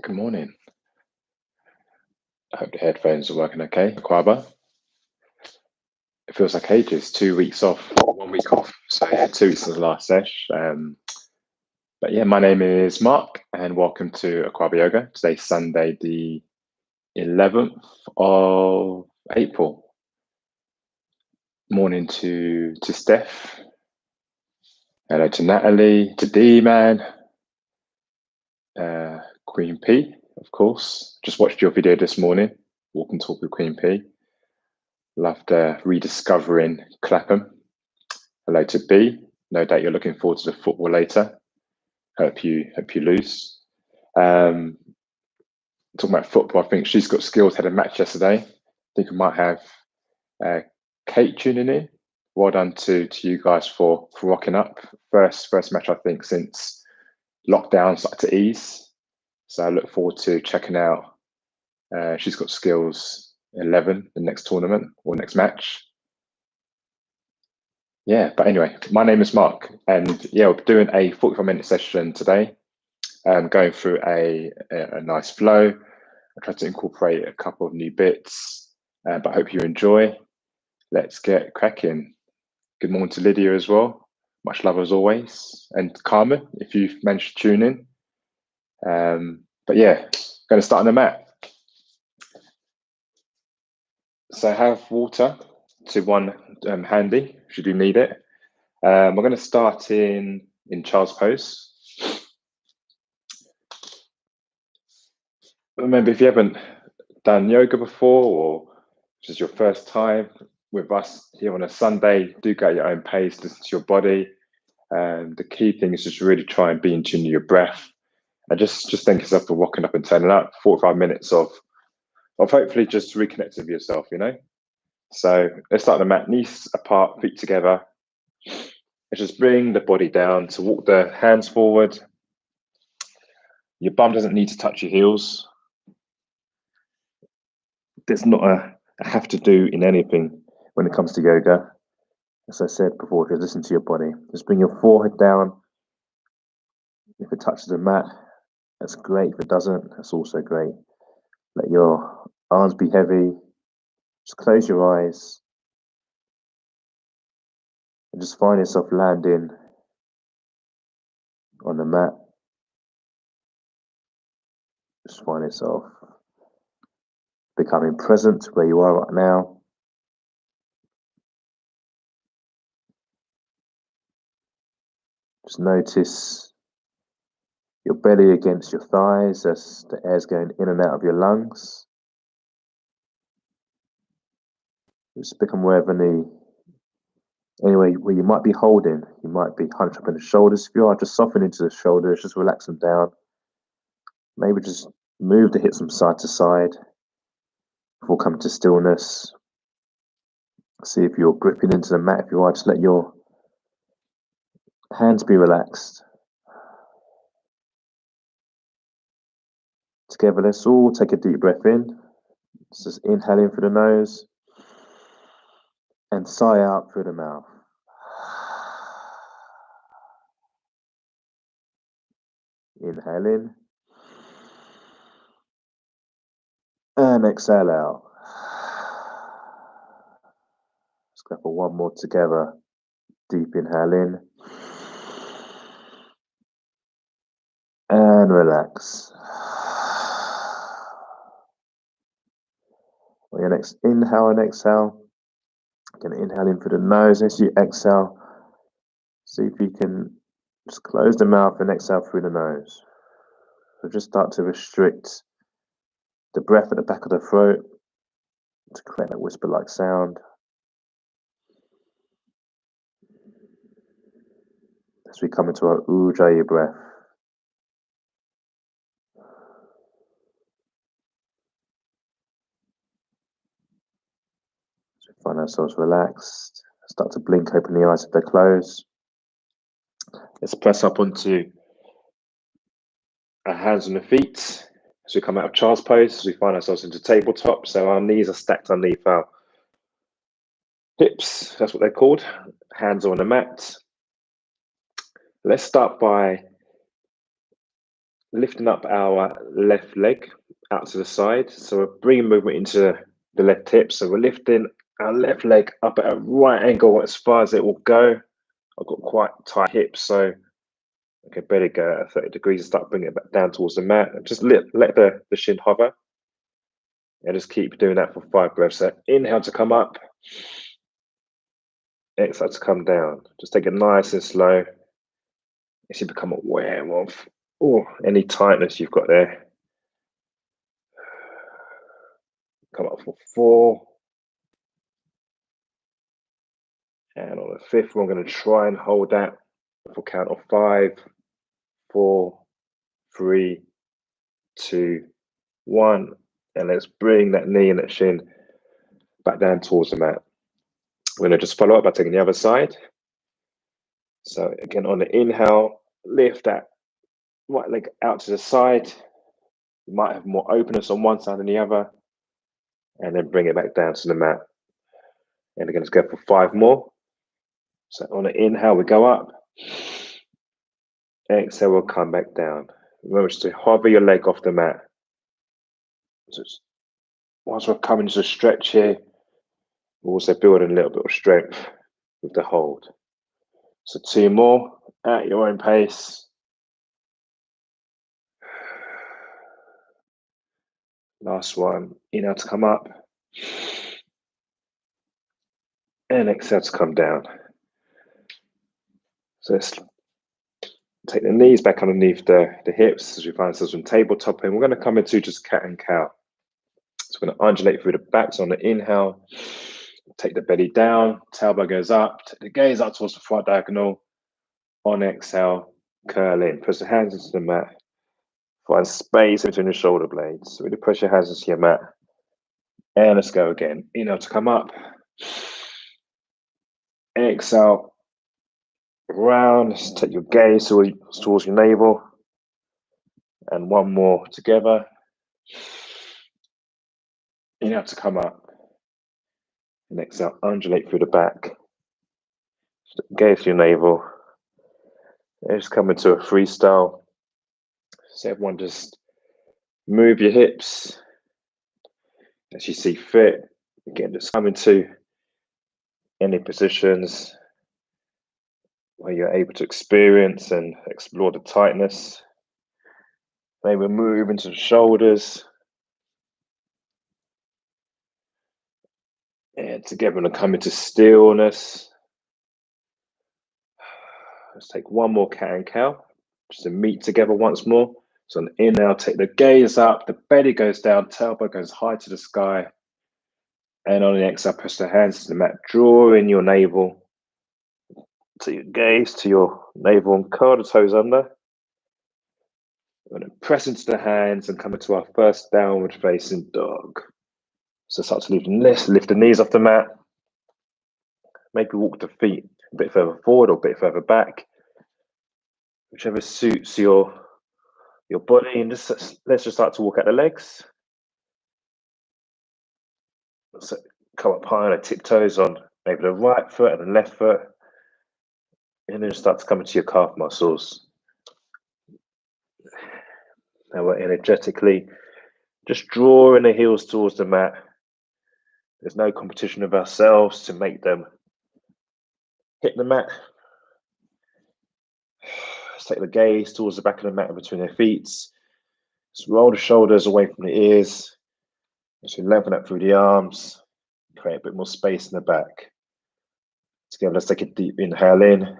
Good morning. I hope the headphones are working okay. Akwaaba. It feels like ages. 2 weeks off, 1 week off. So yeah, 2 weeks since the last sesh. But yeah, my name is Mark, and welcome to Akwaaba Yoga. Today's Sunday, the 11th of April. Morning to Steph. Hello to Natalie, to D-Man, Queen P, of course. Just watched your video this morning, Walk and Talk with Queen P. Loved rediscovering Clapham. Hello to B. No doubt you're looking forward to the football later. Hope you lose. Talking about football, I think She's Got Skills had a match yesterday. I think we might have Kate tuning in. Well done to you guys for rocking up. First match, I think, since lockdown started to ease. So I look forward to checking out She's Got Skills 11, the next tournament or next match. Yeah, but anyway, my name is Mark, and yeah, we're doing a 45-minute session today, going through a nice flow. I tried to incorporate a couple of new bits, but I hope you enjoy. Let's get cracking. Good morning to Lydia as well. Much love as always, and Carmen, if you've managed to tune in. But yeah, going to start on the mat. So have water to one handy should you need it. We're going to start in child's pose. Remember, if you haven't done yoga before, or this is your first time with us here on a Sunday, do go at your own pace, listen to your body. The key thing is just really try and be in tune with your breath, and just thank yourself for walking up and turning up. 45 minutes of hopefully just reconnecting with yourself, So let's start the mat, knees apart, feet together. Let's just bring the body down, to walk the hands forward. Your bum doesn't need to touch your heels. There's not a have to do in anything when it comes to yoga. As I said before, just listen to your body. Just bring your forehead down. If it touches the mat, that's great. If it doesn't, that's also great. Let your arms be heavy. Just close your eyes. And just find yourself landing on the mat. Just find yourself becoming present where you are right now. Just notice your belly against your thighs as the air's going in and out of your lungs. Just become aware of anyway where you might be holding. You might be hunched up in the shoulders. If you are, just soften into the shoulders, just relax them down. Maybe just move the hips from side to side before coming to stillness. See if you're gripping into the mat. If you are, just let your hands be relaxed. Together, let's all take a deep breath in. Just inhale in through the nose and sigh out through the mouth. Inhale in and exhale out. Let's go for one more together. Deep inhale in and relax. On your next inhale and exhale, you're going to inhale in through the nose. As you exhale, see if you can just close the mouth and exhale through the nose. So just start to restrict the breath at the back of the throat to create that whisper-like sound. As we come into our Ujjayi breath. So we find ourselves relaxed. Start to blink open the eyes if they're closed. Let's press up onto our hands on the feet. As we come out of child's pose, as we find ourselves into tabletop. So our knees are stacked underneath our hips. That's what they're called. Hands on the mat. Let's start by lifting up our left leg out to the side. So we're bringing movement into the left hip. So we're lifting our left leg up at a right angle as far as it will go. I've got quite tight hips, so I can barely go at 30 degrees and start bringing it back down towards the mat. And just let the shin hover. And just keep doing that for 5 breaths. So inhale to come up. Exhale to come down. Just take it nice and slow. As you become aware of any tightness you've got there. Come up for 4. And on the 5th, we're going to try and hold that for count of 5, 4, 3, 2, 1. And let's bring that knee and that shin back down towards the mat. We're going to just follow up by taking the other side. So again, on the inhale, lift that right leg out to the side. You might have more openness on one side than the other. And then bring it back down to the mat. And again, let's go for 5 more. So on the inhale, we go up. Exhale, we'll come back down. Remember to hover your leg off the mat. So once we're coming to a stretch here, we're also building a little bit of strength with the hold. So 2 more at your own pace. Last one, inhale to come up. And exhale to come down. So let's take the knees back underneath the hips as we find ourselves in tabletopping. We're going to come into just cat and cow. So we're going to undulate through the back. So on the inhale, take the belly down, tailbone goes up, take the gaze up towards the front diagonal. On exhale, curl in. Press the hands into the mat. Find space between the shoulder blades. So really press your hands into your mat. And let's go again. Inhale to come up. Exhale. Round. Just take your gaze towards your navel. And 1 more together. Inhale to come up. And exhale, undulate through the back. Gaze to your navel. And just come into a freestyle. So everyone just move your hips as you see fit. Again, just come into any positions where you're able to experience and explore the tightness. Maybe move into the shoulders. And together we're going to come into stillness. Let's take 1 more cat and cow. Just to meet together once more. So on the inhale, take the gaze up, the belly goes down, tailbone goes high to the sky. And on the exhale, press the hands to the mat, draw in your navel. To your gaze, to your navel, and curl the toes under. We're going to press into the hands and come into our first downward facing dog. So start to lift the knees off the mat. Maybe walk the feet a bit further forward or a bit further back. Whichever suits your body. And let's just start to walk out the legs. So come up high on the tiptoes on maybe the right foot and the left foot. And then start to come into your calf muscles. Now we're energetically just drawing the heels towards the mat. There's no competition of ourselves to make them hit the mat. Let's take the gaze towards the back of the mat between their feet. Just roll the shoulders away from the ears. As we lengthen up through the arms, create a bit more space in the back. Together, let's take a deep inhale in.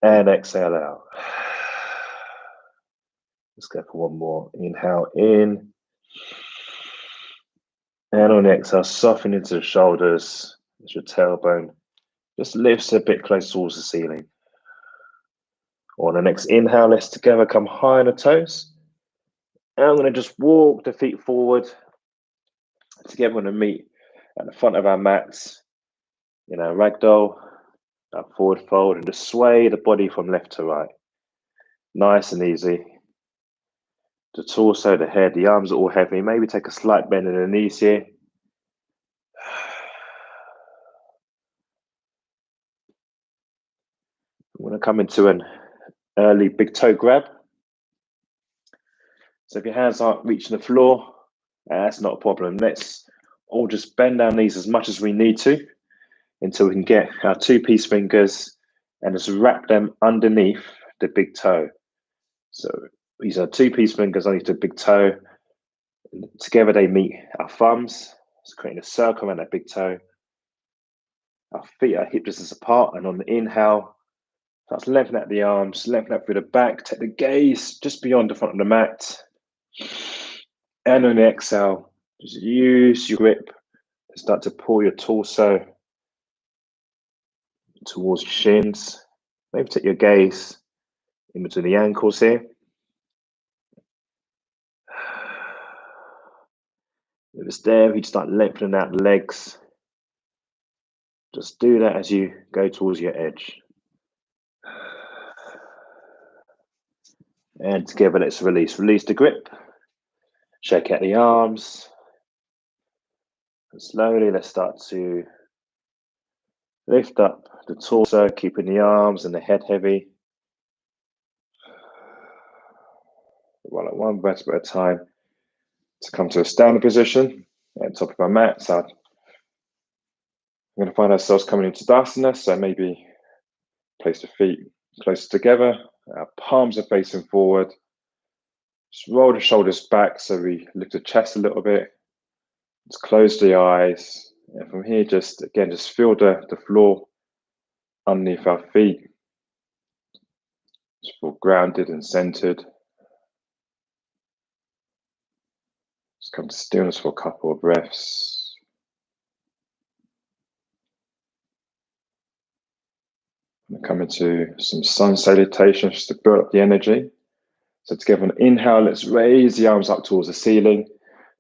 And exhale out. Let's go for 1 more. Inhale in. And on the exhale, soften into the shoulders as your tailbone just lifts a bit closer towards the ceiling. On the next inhale, let's together come high on the toes. And I'm going to just walk the feet forward. Together, we're going to meet at the front of our mats. Ragdoll, our forward fold, and just sway the body from left to right. Nice and easy. The torso, the head, the arms are all heavy. Maybe take a slight bend in the knees here. I'm going to come into an early big toe grab. So if your hands aren't reaching the floor, that's not a problem. Let's all just bend our knees as much as we need to until we can get our 2-piece fingers and just wrap them underneath the big toe. So these are 2-piece fingers underneath the big toe. Together they meet our thumbs. It's creating a circle around that big toe. Our feet are hip distance apart, and on the inhale, that's lengthen out the arms, lengthen out through the back, take the gaze just beyond the front of the mat. And on the exhale, just use your grip to start to pull your torso towards your shins. Maybe take your gaze in between the ankles here. If it's there, you start lengthening out the legs. Just do that as you go towards your edge. And together, let's release. Release the grip. Shake out the arms. And slowly, let's start to lift up the torso, keeping the arms and the head heavy. Roll at one vertebra at a time to come to a standing position at the top of our mat. So we're going to find ourselves coming into Tadasana. So maybe place the feet closer together. Our palms are facing forward. Just roll the shoulders back so we lift the chest a little bit. Just close the eyes. And from here, just feel the floor underneath our feet. Just feel grounded and centered. Just come to stillness for a couple of breaths. And come into some sun salutations just to build up the energy. So together on inhale, let's raise the arms up towards the ceiling.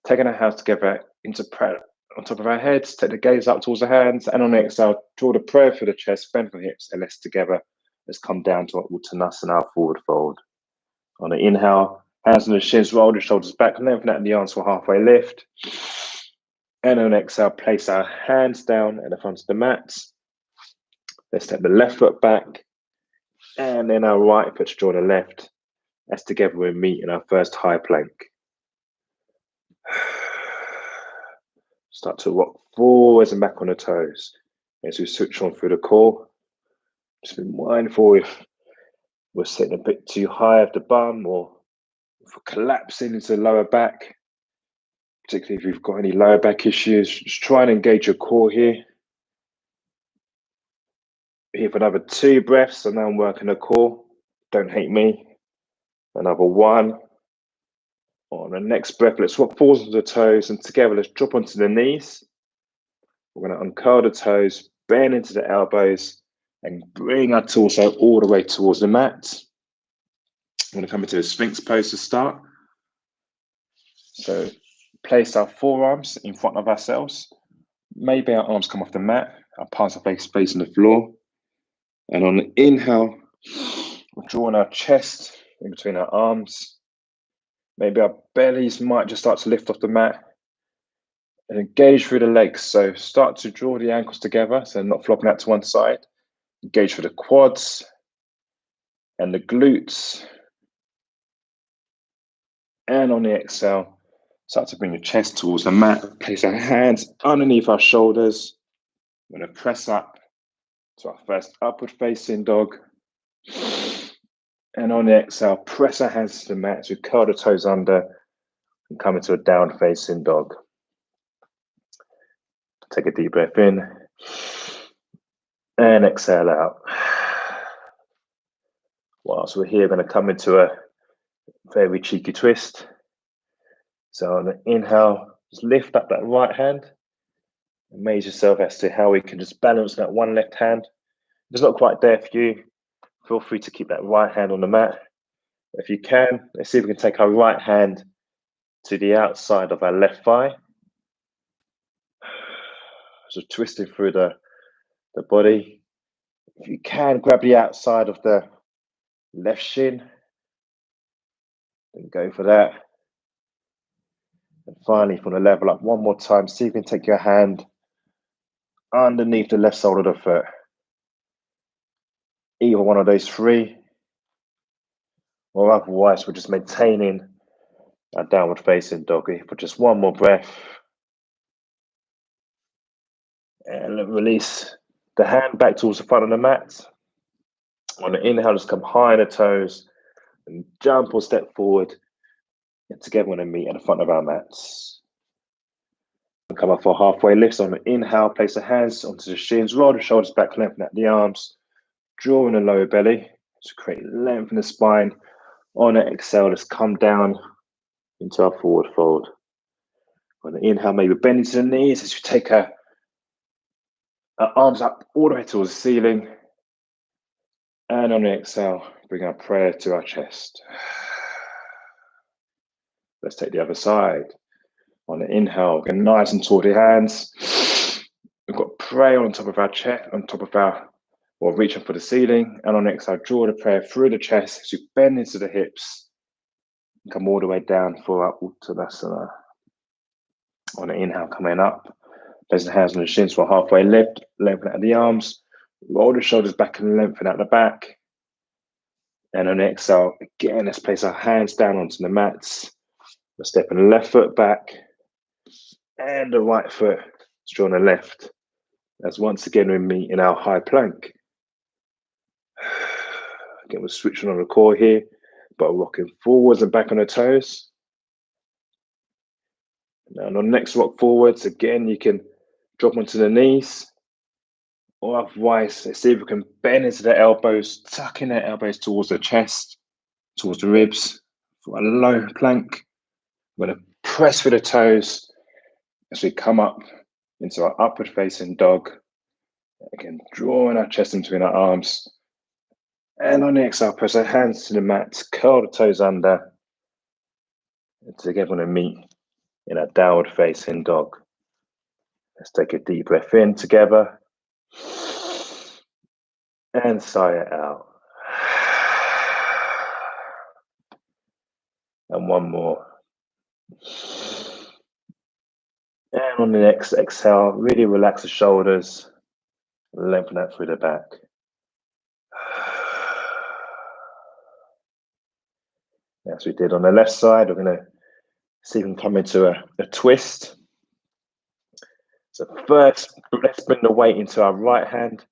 Taking our hands together into prayer on top of our heads. Take the gaze up towards the hands. And on exhale, draw the prayer for the chest, bend the hips, and let's together. Let's come down to our Uttanasana, forward fold. On the inhale, hands on the shins, roll the shoulders back, lengthen out the arms for halfway lift. And on exhale, place our hands down at the front of the mat. Let's take the left foot back, and then our right foot to join the left. As together we meet in our first high plank. Start to rock forwards and back on the toes as we switch on through the core. Just be mindful if we're sitting a bit too high at the bum or if we're collapsing into the lower back, particularly if you've got any lower back issues. Just try and engage your core here. Here for another 2 breaths, and now I'm working the core. Don't hate me. Another 1. On the next breath, let's rock forwards onto the toes, and together let's drop onto the knees. We're going to uncurl the toes, bend into the elbows, and bring our torso all the way towards the mat. I'm going to come into a Sphinx pose to start. So place our forearms in front of ourselves. Maybe our arms come off the mat, our palms are facing the floor. And on the inhale, we're drawing our chest in between our arms. Maybe our bellies might just start to lift off the mat. And engage through the legs. So start to draw the ankles together, so not flopping out to one side. Engage through the quads and the glutes. And on the exhale, start to bring the chest towards the mat. Place our hands underneath our shoulders. We're going to press up to our first upward facing dog. And on the exhale, press our hands to the mat as we curl the toes under and come into a down facing dog. Take a deep breath in and exhale out. Whilst we're here, we're going to come into a very cheeky twist. So on the inhale, just lift up that right hand. Amaze yourself as to how we can just balance that one left hand. If it's not quite there for you, feel free to keep that right hand on the mat. If you can, let's see if we can take our right hand to the outside of our left thigh. So twisting through the body. If you can, grab the outside of the left shin. Then go for that. And finally, if you want to level up one more time, see if you can take your hand underneath the left sole of the foot. Either one of those 3. or otherwise we're just maintaining our downward facing doggy for just one more breath. And release the hand back towards the front of the mat. On the inhale, just come high on the toes and jump or step forward. And together we're going to meet at the front of our mats. Come up for a halfway lift. So on the inhale, place the hands onto the shins, roll the shoulders back, lengthen out the arms, draw in the lower belly to create length in the spine. On the exhale, let's come down into our forward fold. On the inhale, maybe bend into the knees as you take our arms up all the way towards the ceiling. And on the exhale, bring our prayer to our chest. Let's take the other side. On the inhale, get nice and tall the hands. We've got prayer on top of our chest, or reaching for the ceiling. And on the exhale, draw the prayer through the chest as you bend into the hips. Come all the way down for our uttanasana. On the inhale, coming up. Place the hands on the shins for a halfway lift. Lengthen out the arms. Roll the shoulders back and lengthen out the back. And on the exhale, again, let's place our hands down onto the mats. We're stepping the left foot back and the right foot straight on the left. As once again we meet in our high plank. Again, we're switching on the core here, but rocking forwards and back on the toes. Now on the next rock forwards, again, you can drop onto the knees. Or otherwise, let's see if we can bend into the elbows, tucking the elbows towards the chest, towards the ribs for a low plank. We're going to press through the toes as we come up into our upward facing dog. Again, drawing our chest in between our arms. And on the exhale, press our hands to the mat, curl the toes under. And together we're going to meet in our downward facing dog. Let's take a deep breath in together. And sigh it out. And one more. And on the next exhale, really relax the shoulders. Lengthen out through the back. As we did on the left side, we're going to see if we can come into a twist. So first, let's bring the weight into our right hand.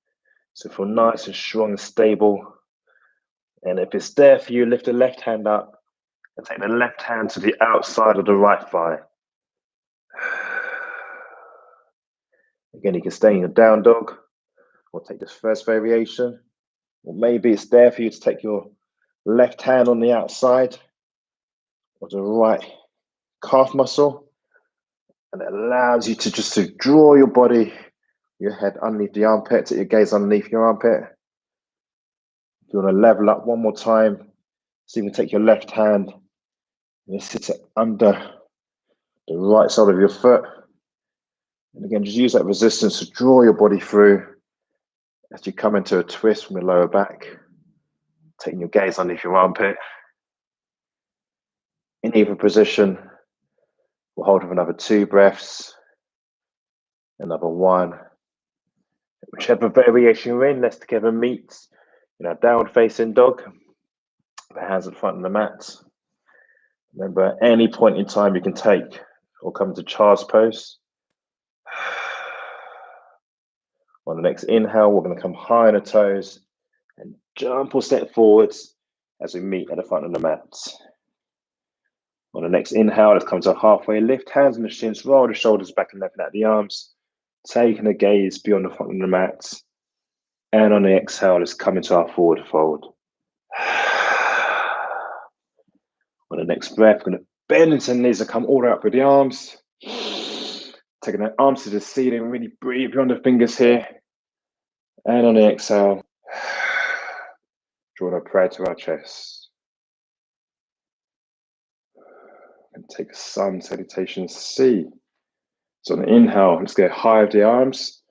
So feel nice and strong and stable. And if it's there for you, lift the left hand up and take the left hand to the outside of the right thigh. Again, you can stay in your down dog or take this first variation. Or maybe it's there for you to take your left hand on the outside of the right calf muscle. And it allows you to just to draw your body, your head underneath the armpit, take your gaze underneath your armpit. If you want to level up one more time, so you can take your left hand and sit it under the right side of your foot. And again, just use that resistance to draw your body through as you come into a twist from the lower back, taking your gaze underneath your armpit. In either position, we'll hold for another 2 breaths, another 1. Whichever variation you're in, let's together meet in our downward facing dog. The hands at the front of the mat. Remember, at any point in time you can take or come to child's pose. On the next inhale, we're going to come high on the toes and jump or step forwards as we meet at the front of the mat. On the next inhale, let's come to a halfway lift, hands on the shins, roll the shoulders back and lengthen out the arms, taking the gaze beyond the front of the mat. And on the exhale, let's come into our forward fold. On the next breath, we're going to bend into the knees and come all the way up with the arms. Taking the arms to the ceiling, really breathe beyond the fingers here. And on the exhale, draw the prayer to our chest. And take a sun salutation C. So on the inhale, let's go high with the arms.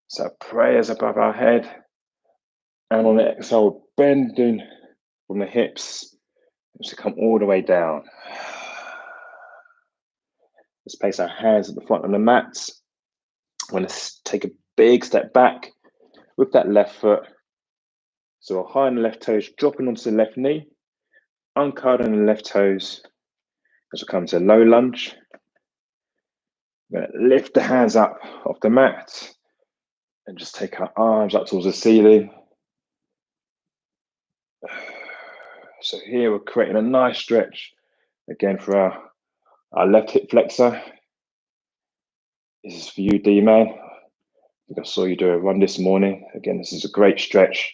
So prayers above our head. And on the exhale, bending from the hips to come all the way down. Let's place our hands at the front of the mat. I'm going to take a big step back with that left foot. So high on the left toes, dropping onto the left knee. uncurling the left toes as we come to low lunge. We're going to lift the hands up off the mat and just take our arms up towards the ceiling. So here we're creating a nice stretch again for our left hip flexor. This is for you, D-man. I think I saw you do a run this morning. Again, this is a great stretch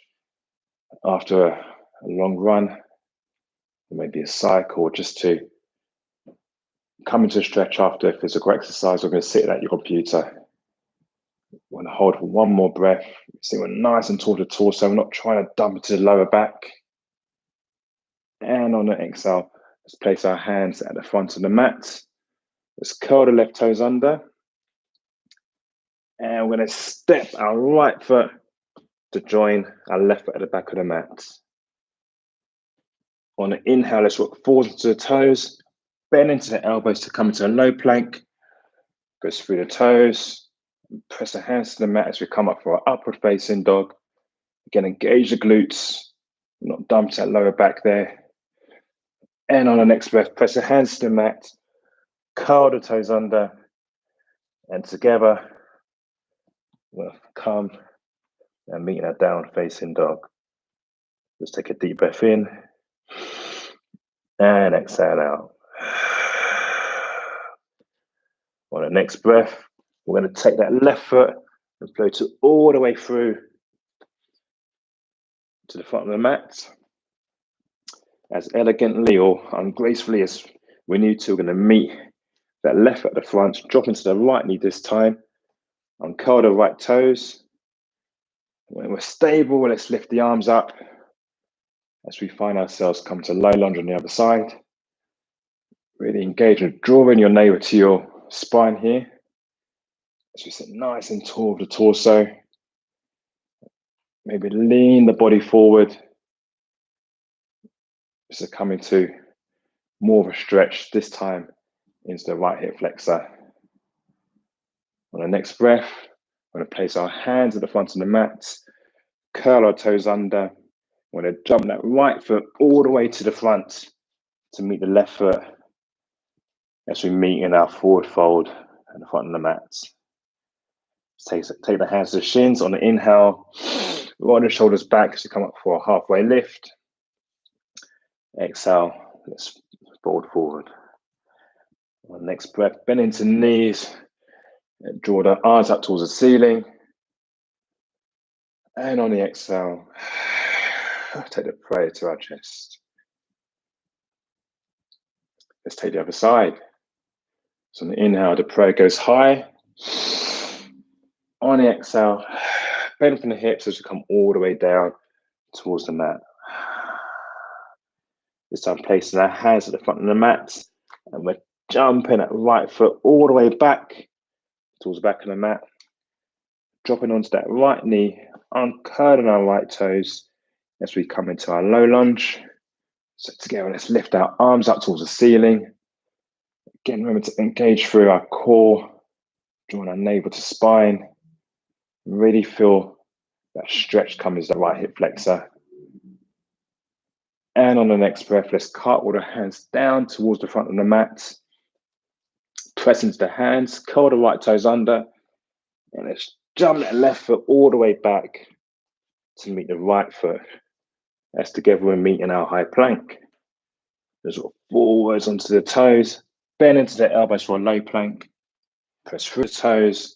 after a long run, or maybe a cycle, or just to come into a stretch after a physical exercise. We're going to sit at your computer. We're going to hold for one more breath. See, we're nice and tall to torso. We're not trying to dump into the lower back. And on the exhale, let's place our hands at the front of the mat. Let's curl the left toes under. And we're going to step our right foot to join our left foot at the back of the mat. On the inhale, let's rock forward into the toes. Bend into the elbows to come into a low plank. Goes through the toes. Press the hands to the mat as we come up for our upward facing dog. Again, engage the glutes. Not dump that lower back there. And on the next breath, press the hands to the mat. Curl the toes under. And together, we'll come and meet in our down facing dog. Just take a deep breath in. And exhale out. On the next breath, we're going to take that left foot and float it all the way through to the front of the mat. As elegantly or ungracefully as we need to, we're going to meet that left foot at the front, drop into the right knee this time, uncurl the right toes. When we're stable, let's lift the arms up as we find ourselves come to low lunge on the other side. Really engage and drawing your navel to your spine here. As we sit nice and tall with the torso. Maybe lean the body forward. Just to come into more of a stretch, this time into the right hip flexor. On the next breath, we're going to place our hands at the front of the mat, curl our toes under. We're going to jump that right foot all the way to the front to meet the left foot as we meet in our forward fold at the front of the mat. Take the hands to the shins. On the inhale, roll the shoulders back as you come up for a halfway lift. Exhale, let's fold forward. On the next breath, bend into knees. Draw the arms up towards the ceiling. And on the exhale, take the prayer to our chest. Let's take the other side. So on the inhale, the prayer goes high. On the exhale, bend from the hips as we come all the way down towards the mat. This time placing our hands at the front of the mat, and we're jumping that right foot all the way back towards the back of the mat. Dropping onto that right knee, uncurling our right toes as we come into our low lunge. So together, let's lift our arms up towards the ceiling. Again, remember to engage through our core, drawing our navel to spine. Really feel that stretch come into the right hip flexor. And on the next breath, let's cartwheel the hands down towards the front of the mat. Press into the hands, curl the right toes under, and let's jump that left foot all the way back to meet the right foot. As together we meet in our high plank. Just forwards onto the toes, bend into the elbows for a low plank. Press through the toes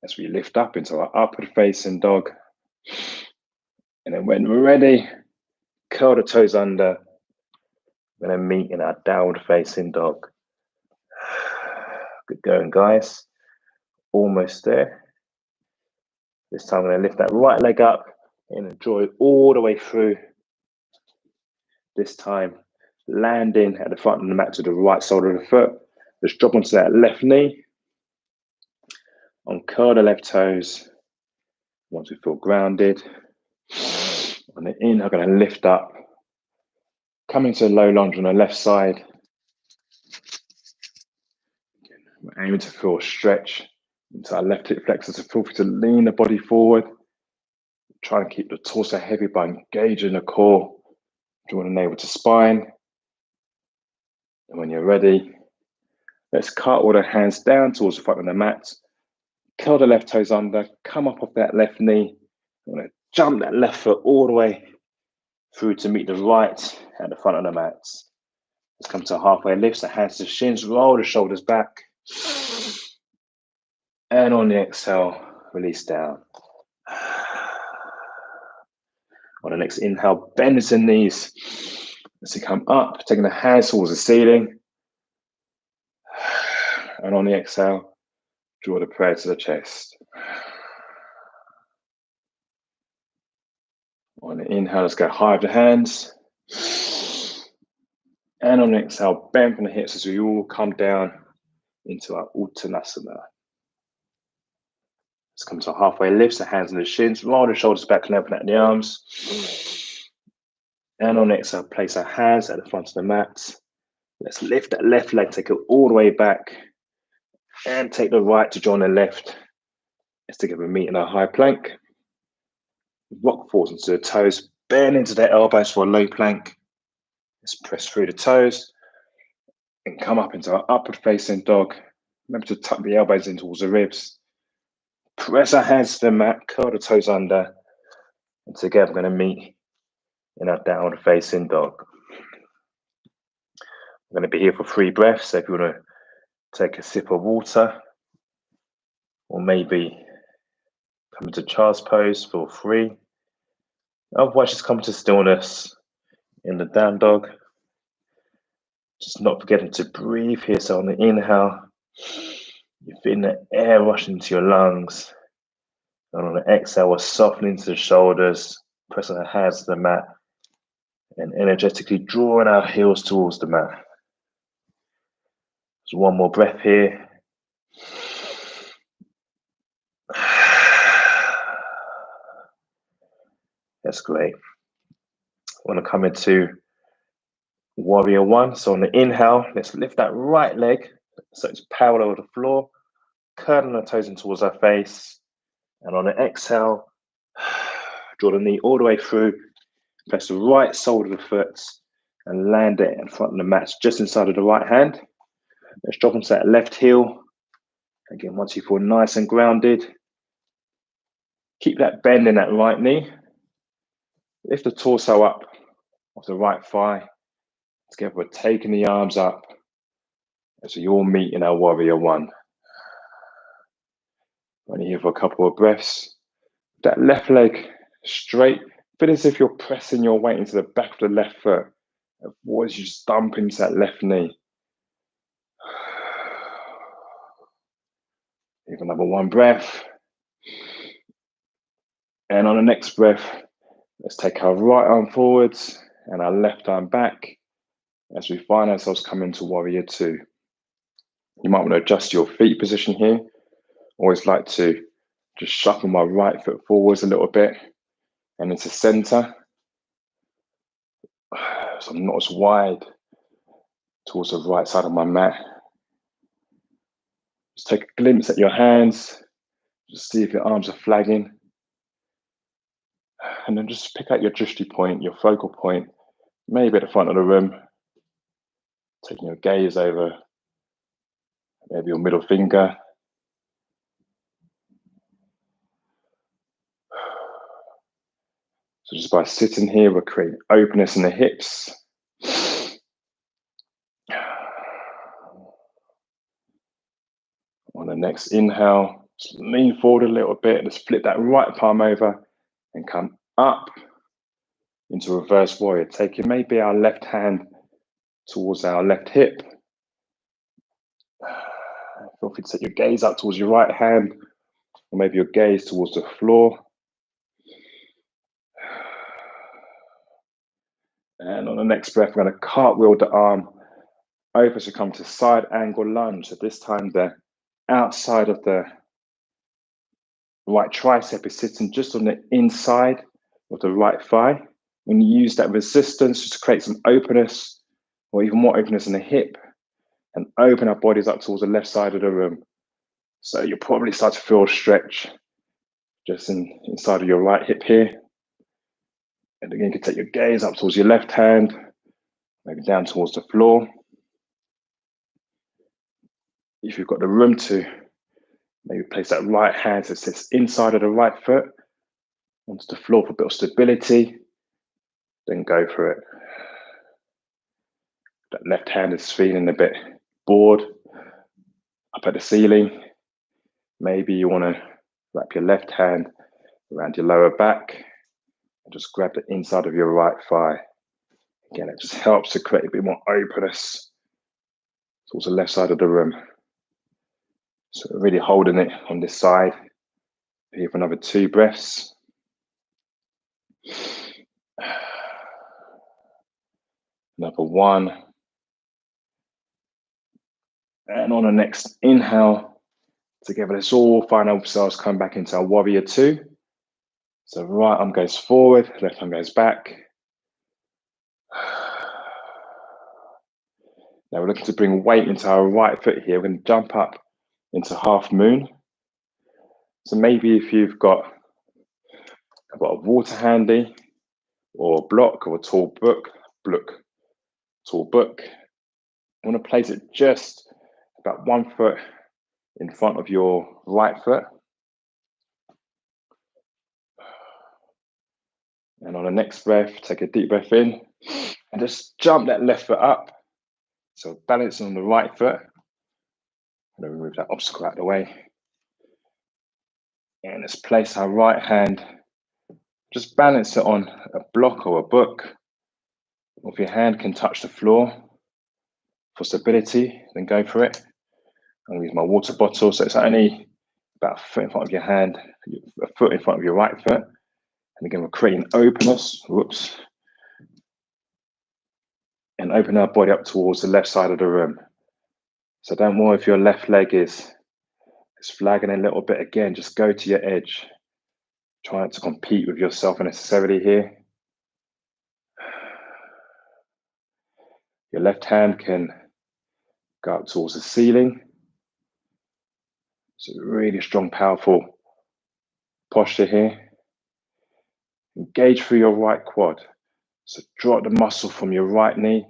as we lift up into our upward facing dog. And then when we're ready, curl the toes under. We're going to meet in our downward facing dog. Good going, guys. Almost there. This time I'm going to lift that right leg up and draw it all the way through. This time, landing at the front of the mat to the right side of the foot. Just drop onto that left knee. Uncurl the left toes. Once we feel grounded. On the inhale, I'm going to lift up. Coming to a low lunge on the left side. We're aiming to feel a stretch into our left hip flexor, so feel free to lean the body forward. Try and keep the torso heavy by engaging the core. Draw the navel to spine. And when you're ready, let's cartwheel the hands down towards the front of the mat. Curl the left toes under, come up off that left knee. I'm going to jump that left foot all the way through to meet the right at the front of the mat. Let's come to a halfway lift, so hands to shins, roll the shoulders back. And on the exhale, release down. On the next inhale, bend the knees. As you come up, taking the hands towards the ceiling. And on the exhale, draw the prayer to the chest. On the inhale, let's go high with the hands. And on the exhale, bend from the hips as we all come down into our uttanasana. Let's come to a halfway lift, the hands on the shins, roll the shoulders back and open out the arms. And on the exhale, place our hands at the front of the mat. Let's lift that left leg, take it all the way back. And take the right to join the left. Let's together meet in our high plank. Rock forwards into the toes, bend into the elbows for a low plank. Let's press through the toes and come up into our upward facing dog. Remember to tuck the elbows in towards the ribs. Press our hands to the mat, curl the toes under, and together we're going to meet in our downward facing dog. We're going to be here for 3 breaths, so if you want to take a sip of water, or maybe come into child's pose, feel free. Otherwise, just come to stillness in the down dog. Just not forgetting to breathe here. So on the inhale, you're feeling the air rush into your lungs. And on the exhale, we're softening into the shoulders, pressing our hands to the mat, and energetically drawing our heels towards the mat. Just one more breath here. That's great. I want to come into warrior 1. So on the inhale, let's lift that right leg so it's parallel with the floor, curling the toes in towards our face. And on the exhale, draw the knee all the way through, press the right sole of the foot and land it in front of the mat, just inside of the right hand. Let's drop onto that left heel. Again, once you feel nice and grounded, keep that bend in that right knee. Lift the torso up off the right thigh. Together, we're taking the arms up as we all meet in our warrior 1. Only here for a couple of breaths. That left leg straight. Feel as if you're pressing your weight into the back of the left foot. Avoid you just dump into that left knee. Give another 1 breath. And on the next breath, let's take our right arm forwards and our left arm back as we find ourselves coming to warrior 2. You might want to adjust your feet position here. Always like to just shuffle my right foot forwards a little bit and into center. So I'm not as wide towards the right side of my mat. Just take a glimpse at your hands. Just see if your arms are flagging. And then just pick out your drishti point, your focal point, maybe at the front of the room. Taking your gaze over maybe your middle finger. So just by sitting here, we're creating openness in the hips. On the next inhale, just lean forward a little bit. Let's flip that right palm over and come up into reverse warrior. Taking maybe our left hand towards our left hip. Feel free to set your gaze up towards your right hand, or maybe your gaze towards the floor. And on the next breath, we're going to cartwheel the arm over to come to side angle lunge. So this time the outside of the right tricep is sitting just on the inside of the right thigh. When you use that resistance just to create some openness, or even more openness in the hip, and open our bodies up towards the left side of the room. So you'll probably start to feel a stretch just inside of your right hip here. And again, you can take your gaze up towards your left hand, maybe down towards the floor. If you've got the room to, maybe place that right hand that sits inside of the right foot onto the floor for a bit of stability, then go for it. That left hand is feeling a bit bored up at the ceiling. Maybe you want to wrap your left hand around your lower back and just grab the inside of your right thigh. Again, it just helps to create a bit more openness towards the left side of the room. So really holding it on this side. Here for another 2 breaths. Another 1. And on the next inhale, together, let's all find ourselves come back into our warrior 2. So right arm goes forward, left arm goes back. Now we're looking to bring weight into our right foot here. We're going to jump up into half moon. So maybe if you've got a water handy, or a block, or a tall book, I want to place it just about 1 foot in front of your right foot. And on the next breath, take a deep breath in and just jump that left foot up. So balance on the right foot. I'm going to remove that obstacle out of the way. And let's place our right hand, just balance it on a block or a book. Or if your hand can touch the floor for stability, then go for it. I'll use my water bottle, so it's only about a foot in front of your hand, a foot in front of your right foot. And again, we're creating openness. Whoops. And open our body up towards the left side of the room. So don't worry if your left leg is flagging a little bit. Again, just go to your edge. Try not to compete with yourself unnecessarily here. Your left hand can go up towards the ceiling. So really strong, powerful posture here. Engage through your right quad. So drop the muscle from your right knee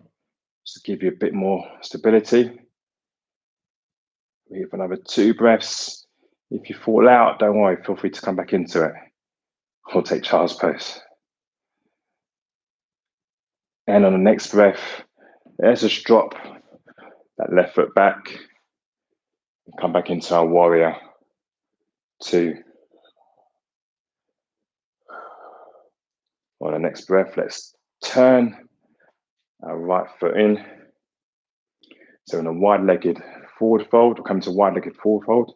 just to give you a bit more stability. We have another 2 breaths. If you fall out, don't worry, feel free to come back into it. Or take child's pose. And on the next breath, let's just drop that left foot back and come back into our warrior 2. On the next breath, let's turn our right foot in. So in a wide-legged forward fold, we'll come to wide-legged forward fold.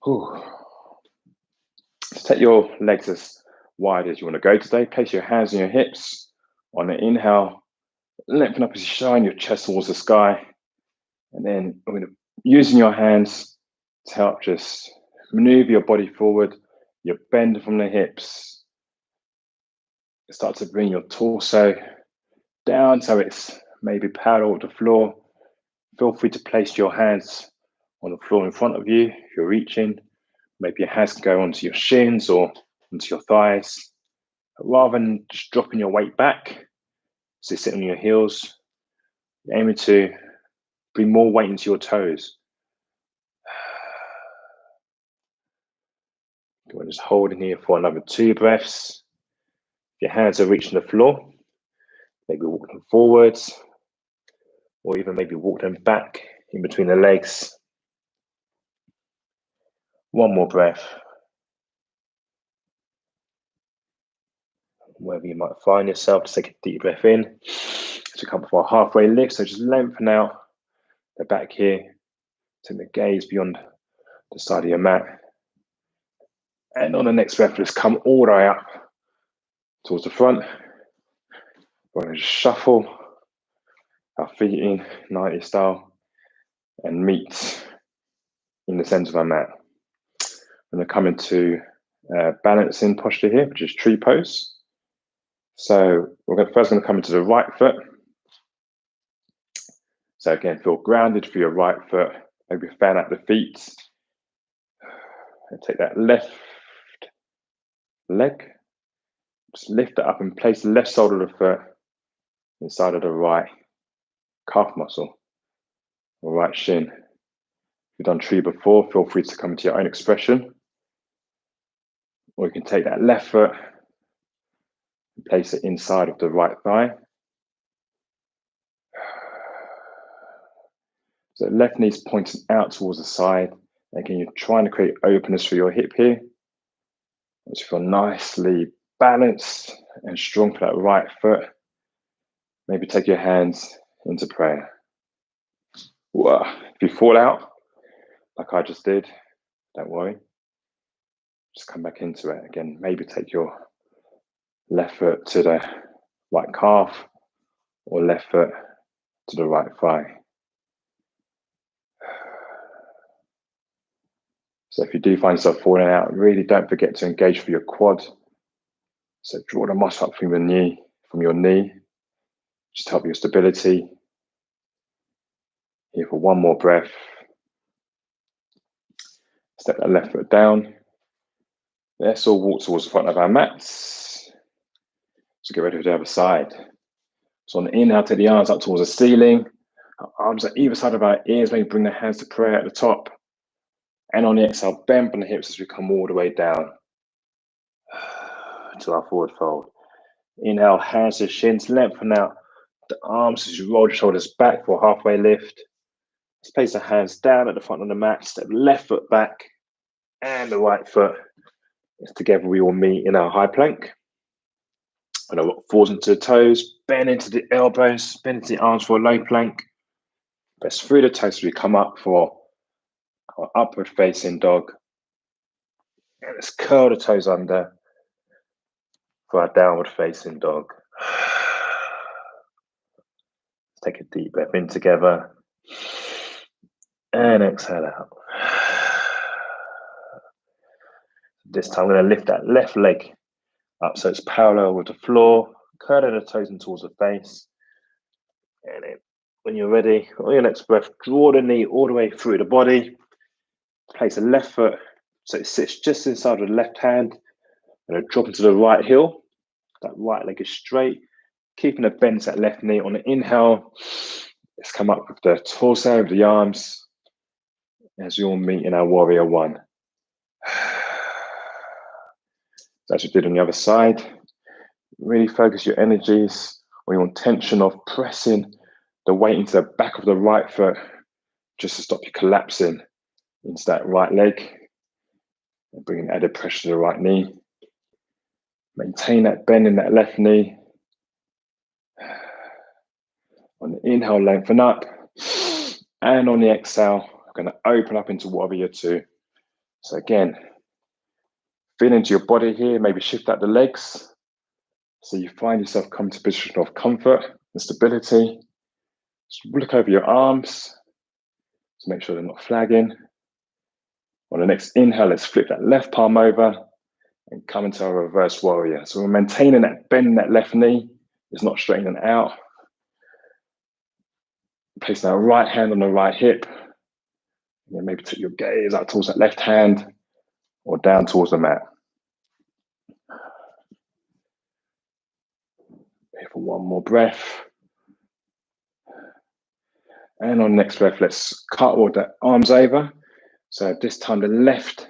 So take your legs as wide as you want to go today. Place your hands on your hips. On the inhale, lengthen up as you shine your chest towards the sky. And then using your hands to help just maneuver your body forward. You bend from the hips. Start to bring your torso down so it's maybe parallel with the floor. Feel free to place your hands on the floor in front of you if you're reaching. Maybe your hands can go onto your shins or onto your thighs. But rather than just dropping your weight back, so you're sitting on your heels, you're aiming to bring more weight into your toes. We're just holding here for another 2 breaths. Your hands are reaching the floor. Maybe walk them forwards, or even maybe walk them back in between the legs. 1 more breath. Wherever you might find yourself, just take a deep breath in. To come for a halfway lift, so just lengthen out the back here. Take the gaze beyond the side of your mat. And on the next breath, just come all the way up towards the front. We're going to shuffle our feet in 90 style and meet in the center of our mat. I'm going to come into balancing posture here, which is tree pose. So we're first going to come into the right foot. So again, feel grounded for your right foot. Maybe fan out the feet. And take that left leg. Just lift it up and place the left sole of the foot inside of the right calf muscle or right shin. If you've done tree before, feel free to come into your own expression. Or you can take that left foot and place it inside of the right thigh. So left knee's pointing out towards the side. Again, you're trying to create openness for your hip here. Once you feel nicely balanced and strong for that right foot, maybe take your hands into prayer. Whoa. If you fall out, like I just did, don't worry. Just come back into it. Again, maybe take your left foot to the right calf or left foot to the right thigh. So if you do find yourself falling out, really don't forget to engage for your quad. So draw the muscle up from your knee, just help your stability. Here for one more breath. Step that left foot down. Let's all walk towards the front of our mats. So get ready for the other side. So on the inhale, take the arms up towards the ceiling. Arms at either side of our ears, maybe bring the hands to prayer at the top. And on the exhale, bend from the hips as we come all the way down to our forward fold. Inhale, hands to shins, lengthen out the arms as you roll the shoulders back for a halfway lift. Let's place the hands down at the front of the mat, step left foot back and the right foot. Together we will meet in our high plank. And I falls into the toes, bend into the elbows, bend into the arms for a low plank. Press through the toes as we come up for our upward facing dog. And let's curl the toes under for our downward facing dog. Let's take a deep breath in together. And exhale out. This time I'm going to lift that left leg up so it's parallel with the floor, curling the toes in towards the face. And then when you're ready, on your next breath, draw the knee all the way through the body. Place the left foot so it sits just inside of the left hand. And then drop into the right heel. That right leg is straight. Keeping a bend to that left knee. On the inhale, let's come up with the torso, the arms, as we all meet in our warrior one. So as you did on the other side, really focus your energies on your intention of pressing the weight into the back of the right foot just to stop you collapsing into that right leg and bringing added pressure to the right knee. Maintain that bend in that left knee. On the inhale, lengthen up. And on the exhale, we're going to open up into warrior two. So again, feel into your body here, maybe shift out the legs. So you find yourself come to a position of comfort and stability. Just look over your arms to make sure they're not flagging. On the next inhale, let's flip that left palm over and come into our reverse warrior. So we're maintaining that bend in that left knee. It's not straightening out. Placing our right hand on the right hip. And then maybe take your gaze out towards that left hand or down towards the mat. Here for one more breath. And on the next breath, let's cartwheel the arms over. So this time the left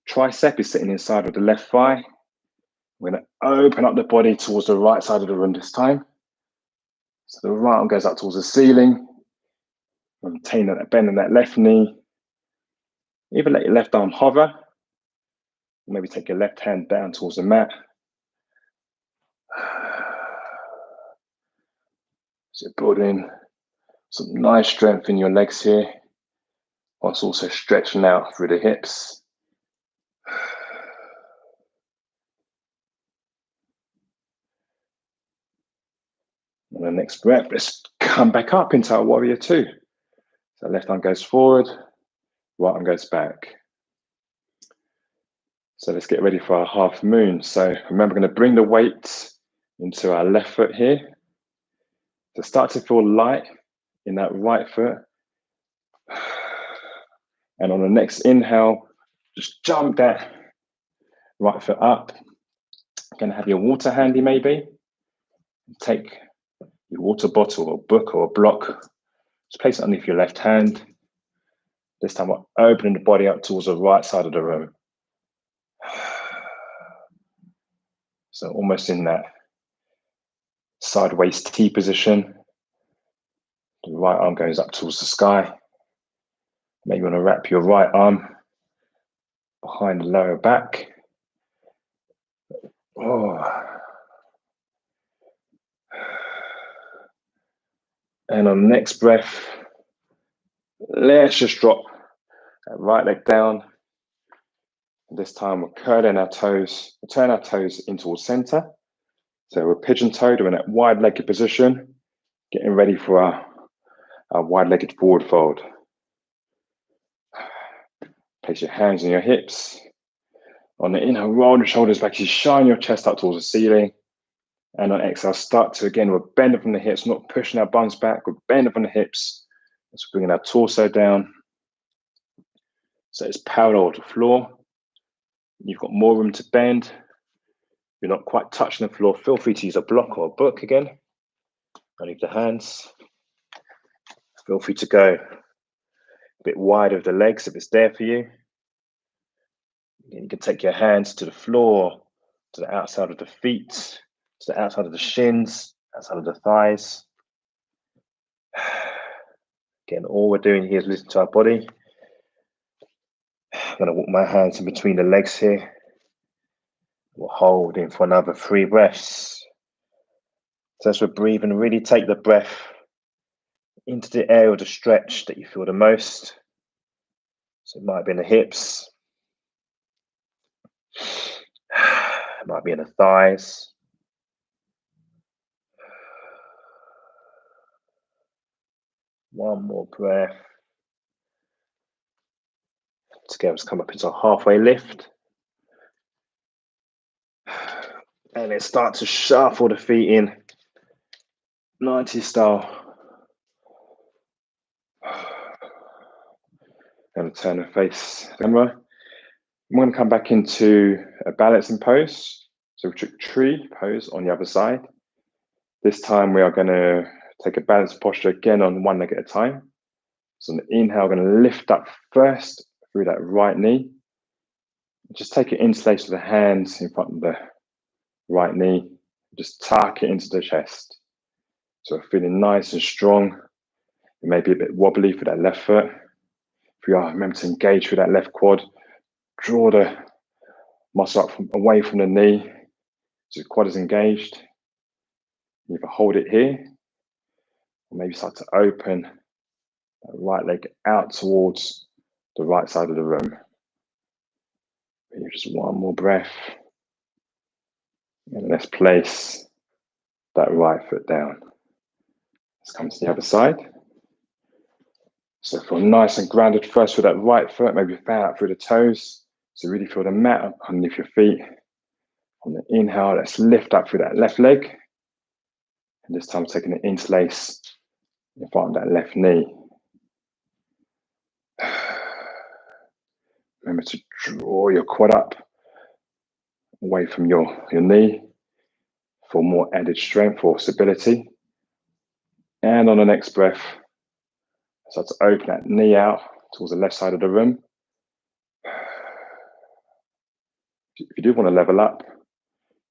tricep is sitting inside of the left thigh. We're going to open up the body towards the right side of the room this time. So the right arm goes up towards the ceiling. Maintain that bend in that left knee. Even let your left arm hover. Maybe take your left hand down towards the mat. So building some nice strength in your legs here, whilst also stretching out through the hips. On the next breath, let's come back up into our warrior two. So left arm goes forward, right arm goes back. So let's get ready for our half moon. So remember, we're going to bring the weight into our left foot here. So start to feel light in that right foot. And on the next inhale, just jump that right foot up Going to have your water handy, maybe. Take your water bottle or book or a block. Just place it underneath your left hand. This time we're opening the body up towards the right side of the room. So almost in that sideways T position. The right arm goes up towards the sky. Maybe you want to wrap your right arm behind the lower back. And on the next breath, let's just drop that right leg down. This time we're curling our toes, we'll turn our toes in towards center. So we're pigeon-toed, we're in that wide-legged position, getting ready for our wide-legged forward fold. Place your hands on your hips. On the inhale, roll the shoulders back, you shine your chest up towards the ceiling. And on exhale, start to, again, we're bending from the hips, not pushing our buns back, we're bending from the hips. So bringing our torso down. So it's parallel to the floor. You've got more room to bend. You're not quite touching the floor. Feel free to use a block or a book again. Underneath the hands. Feel free to go a bit wide of the legs if it's there for you. Again, you can take your hands to the floor, to the outside of the feet, to the outside of the shins, outside of the thighs. Again, all we're doing here is listen to our body. I'm going to walk my hands in between the legs here. We'll hold in for another 3 breaths. So as we're breathing, really take the breath into the area of the stretch that you feel the most. So it might be in the hips. It might be in the thighs. One more breath. Together, let's come up into a halfway lift. And then start to shuffle the feet in, 90 style. And turn and face the camera. I'm going to come back into a balancing pose. So we took tree pose on the other side. This time we are going to take a balanced posture again on one leg at a time. So on the inhale, we're going to lift up first through that right knee. Just take it interlace with the hands in front of the right knee. Just tuck it into the chest. So we're feeling nice and strong. It may be a bit wobbly for that left foot. If you are, remember to engage with that left quad. Draw the muscle up away from the knee. So the quad is engaged. You either hold it here, or maybe start to open that right leg out towards the right side of the room. Maybe just one more breath. And let's place that right foot down. Let's come to the other side. So feel nice and grounded first with that right foot, maybe fan out through the toes. So really feel the mat up underneath your feet. On the inhale, let's lift up through that left leg. And this time taking the interlace in front of that left knee. Remember to draw your quad up away from your knee for more added strength or stability. And on the next breath, start to open that knee out towards the left side of the room. If you do want to level up,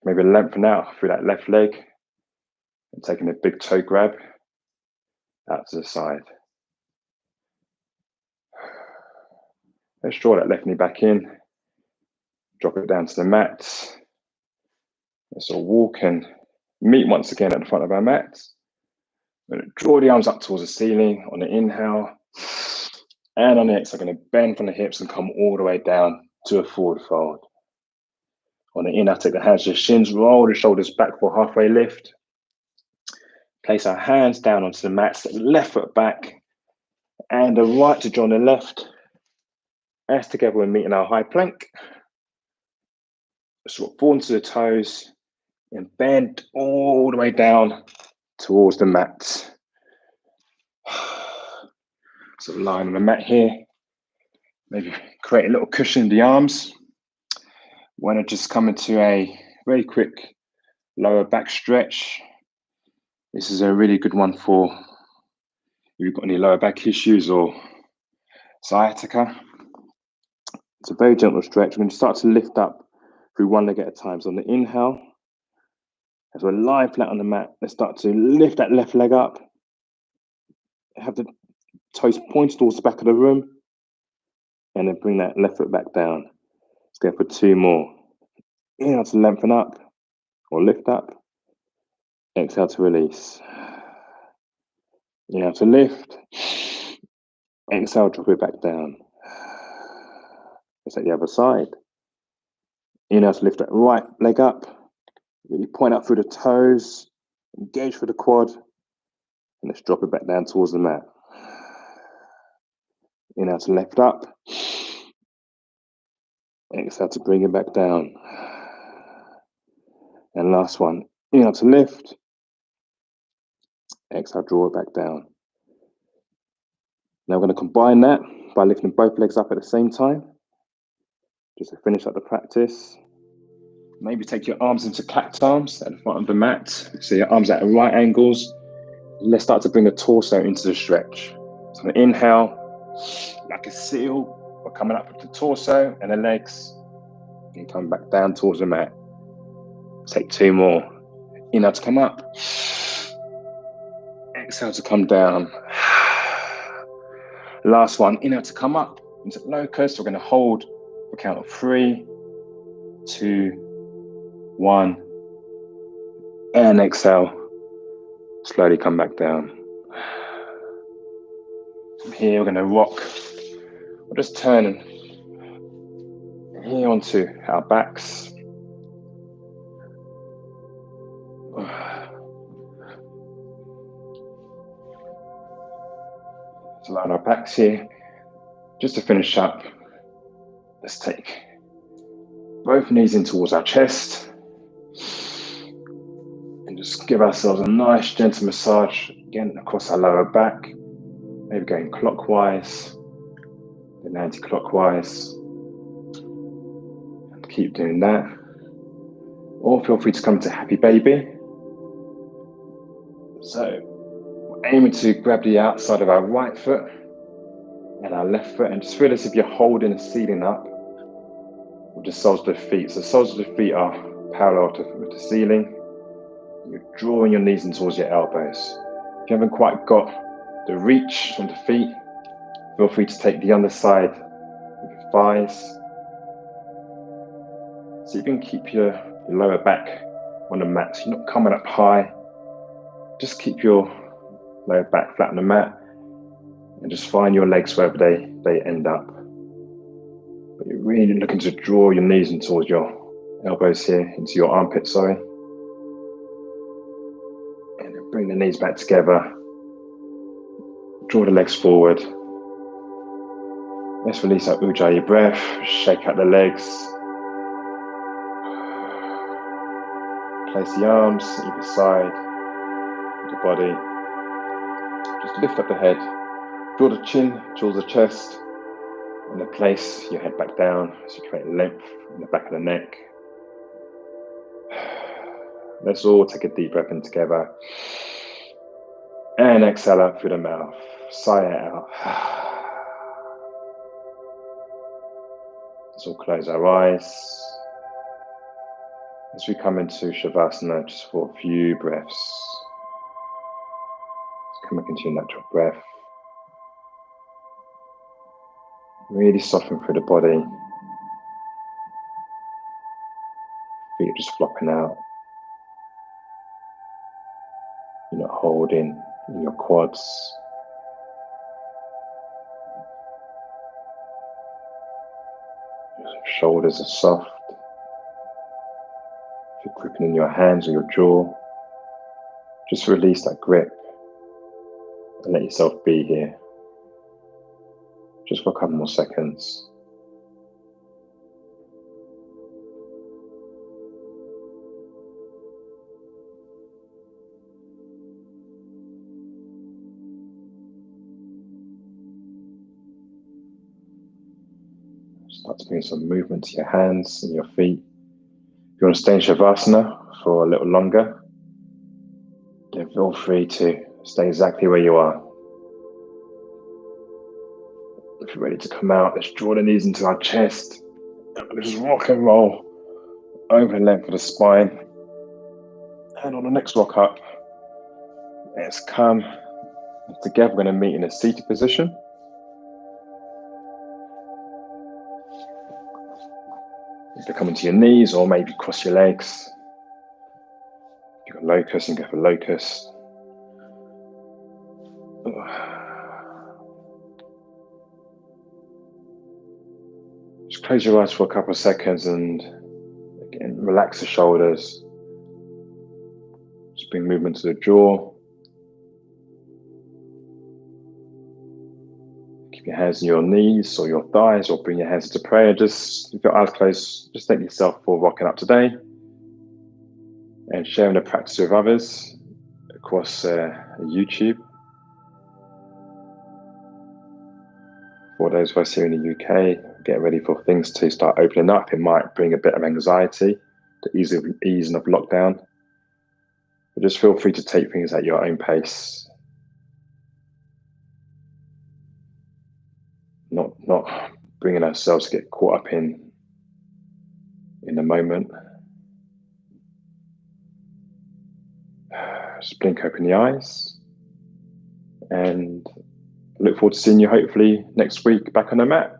maybe lengthen out through that left leg and taking a big toe grab out to the side. Let's draw that left knee back in, drop it down to the mat. Let's all walk and meet once again at the front of our mat. We're going to draw the arms up towards the ceiling on the inhale. And on the exhale, I'm going to bend from the hips and come all the way down to a forward fold. On the inhale, take the hands to the shins, roll the shoulders back for a halfway lift. Place our hands down onto the mat, step the left foot back and the right to join the left. As together, we're meeting our high plank. So we'll form to the toes and bend all the way down towards the mat. So lying on the mat here, maybe create a little cushion in the arms. Want to just come into a very quick lower back stretch. This is a really good one for if you've got any lower back issues or sciatica. It's a very gentle stretch. We're going to start to lift up through one leg at a time. So on the inhale, as we're lying flat on the mat, let's start to lift that left leg up. Have the toes pointed towards the back of the room. And then bring that left foot back down. Let's go for 2 more. Inhale to lengthen up or lift up. Exhale to release. Inhale to lift. Exhale, drop it back down. Let's take the other side. Inhale to lift that right leg up. Really point out through the toes. Engage through the quad. And let's drop it back down towards the mat. Inhale to lift up. Exhale to bring it back down. And last one. Inhale to lift. Exhale, draw it back down. Now we're going to combine that by lifting both legs up at the same time. Just to finish up the practice. Maybe take your arms into cat arms at the front of the mat. So your arms at right angles. Let's start to bring the torso into the stretch. So inhale, like a seal. We're coming up with the torso and the legs. And come back down towards the mat. Take 2 more. Inhale to come up. Exhale to come down. Last one. Inhale to come up into locust. We're going to hold for a count of 3, 2, 1. And exhale. Slowly come back down. From here, we're going to rock. We'll just turn here onto our backs. So line our backs here. Just to finish up, let's take both knees in towards our chest. And just give ourselves a nice gentle massage, again, across our lower back. Maybe going clockwise, then anti-clockwise. And keep doing that. Or feel free to come to happy baby. So we're aiming to grab the outside of our right foot and our left foot, and just feel as if you're holding the ceiling up with the soles of the feet. So the soles of the feet are parallel with the ceiling. You're drawing your knees in towards your elbows. If you haven't quite got the reach from the feet, feel free to take the underside of your thighs. So you can keep your lower back on the mat. So you're not coming up high. Just keep your lower back flat on the mat and just find your legs wherever they end up. But you're really looking to draw your knees in towards your elbows here, into your armpits, sorry. And then bring the knees back together. Draw the legs forward. Let's release our Ujjayi breath. Shake out the legs. Place the arms either side of the body. Just lift up the head. Draw the chin towards the chest. And then place your head back down so you create length in the back of the neck. Let's all take a deep breath in together. And exhale out through the mouth. Sigh it out. Let's all close our eyes. As we come into Shavasana, just for a few breaths. Just come back into your natural breath. Really soften through the body. Feet just flopping out. You're not holding in your quads. Your shoulders are soft. If you're gripping in your hands or your jaw, just release that grip and let yourself be here. Just for a couple more seconds. Start to bring some movement to your hands and your feet. If you want to stay in Shavasana for a little longer, then feel free to stay exactly where you are. If you're ready to come out, let's draw the knees into our chest. Let's just rock and roll over the length of the spine. And on the next rock up, let's come together. We're going to meet in a seated position. Either come into your knees or maybe cross your legs. If you've got locust, you can go for locust. Just close your eyes for a couple of seconds and again, relax the shoulders. Just bring movement to the jaw. Keep your hands on your knees or your thighs, or bring your hands into prayer. Just, if your eyes closed, just thank yourself for rocking up today and sharing the practice with others across YouTube. For those of us here in the UK, get ready for things to start opening up. It might bring a bit of anxiety, the easing of lockdown. But just feel free to take things at your own pace. Not bringing ourselves to get caught up in the moment. Just blink open the eyes and look forward to seeing you hopefully next week back on the mat.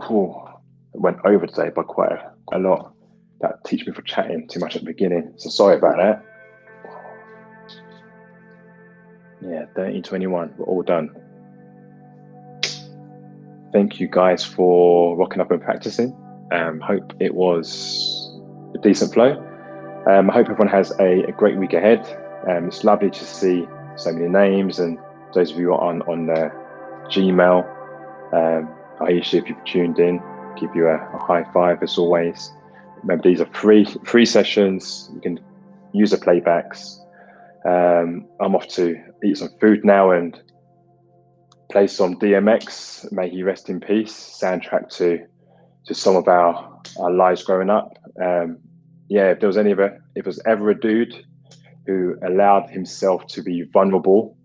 Oh, it went over today by quite a lot. That teach me for chatting too much at the beginning. So sorry about that. Yeah, 30:21, we're all done. Thank you guys for rocking up and practicing. Hope it was a decent flow. I hope everyone has a great week ahead. It's lovely to see so many names, and those of you on Gmail, Aisha, if you've tuned in, give you a high five as always. Remember, these are free sessions. You can use the playbacks. I'm off to eat some food now and play some DMX, may he rest in peace, soundtrack to some of our lives growing up. Yeah, if there was ever a dude who allowed himself to be vulnerable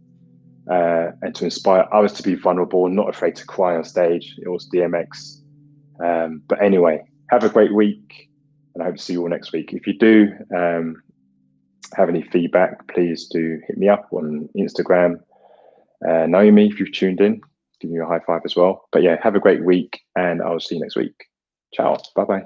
and to inspire others to be vulnerable and not afraid to cry on stage, it was DMX. But anyway, have a great week, and I hope to see you all next week. If you do have any feedback, please do hit me up on Instagram. Naomi, if you've tuned in, give you a high five as well. But yeah, have a great week, and I'll see you next week. Ciao. Bye-bye.